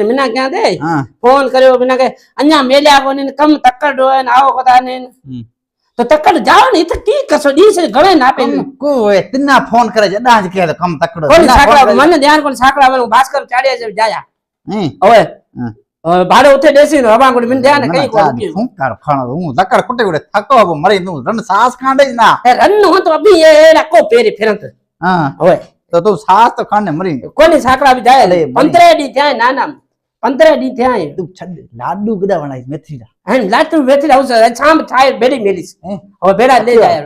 मिना क्या दे हाँ फोन करो मिना के अन्या मेल्या को ने कम तक्कड़ हो ने आओ कदा ने तो तक्कड़ जाओ ने तो की कसो दी से घणे ना पे को तिना फोन करे जडा ज के कम तकड़ो कोन साकड़ा मन ध्यान कोन साकड़ा वालो भास्कर चाड़िया से जाया हैं ओए भाड़े उठे देसी नो हवा कोन मन ध्यान कई को हूं कर खाण हूं तकड़ कुटे कुटे थको अब मरी नु रन सास कांडे ना रन हो तो अभी ये रखो पेरे फिरंत हां ओए तो तू सास तो खाने मरी कोनी साकड़ा भी जाया 15 दी थया ना ना 15 दी थया तू छड लाडू कदा बनाई मेथी दा हैं लाटू वेथी उस शाम थाय बेड़ी मेलिस और बेड़ा ले जाया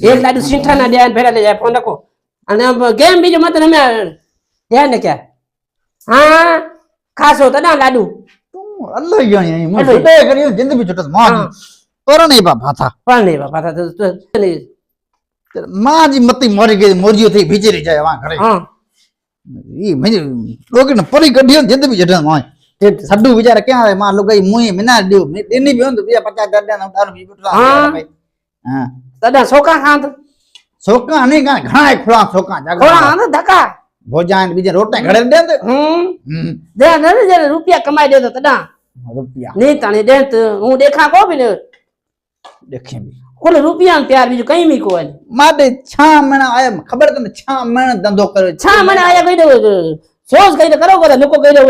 एक लाडू सीठा ना दे बेड़ा ले जाए फोन रखो અને ગેમ બીજો મત રમે ધ્યાન ને ક્યાં હા ખાસો તો ના લાડુ તું અલ્લો યણી મો છોટે કર્યો જિંદગી છોટે માં તોરણ એ બાપા થા પણ નહીં બાપા તો માજી મતી મરી ગઈ મોરજીઓ થઈ ભીચરી જાય વા ઘરે હા ઈ મે લોગને પરી કઢ્યો જિંદગી છોટે માં સડ્ડુ વિચાર ક્યાં આવે માં લોગઈ મુઈ મિના દયો મે દેની બેન તો 50 દડા ના દારૂ પી બટલા હા તડા સોકા ખાંત સોકા અને ઘણા ખોળા સોકા જાગો ખોળા ને ધકા ભોજાન બીજે રોટલા ઘડે દે દે દે ને જે રૂપિયા કમાઈ દે તો તડા રૂપિયા નહીં તને દે તો હું દેખા કો બી ને દેખે કોલે રૂપિયા ને પ્યાર બીજું કઈ મી કો માડે 6 મહિના આયા ખબર તને 6 મહિના ધંધો કર્યો 6 મહિના આયા કઈ દે સોચ કઈ દે કરો કરે લોકો કઈ દે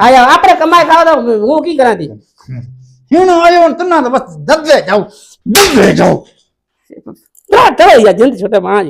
આયા આપણે કમાઈ ખાવા તો હું કી કરાતી હિનો આયો તને તો બસ દબે જાવ તો યાર જલ્દી છોટે માં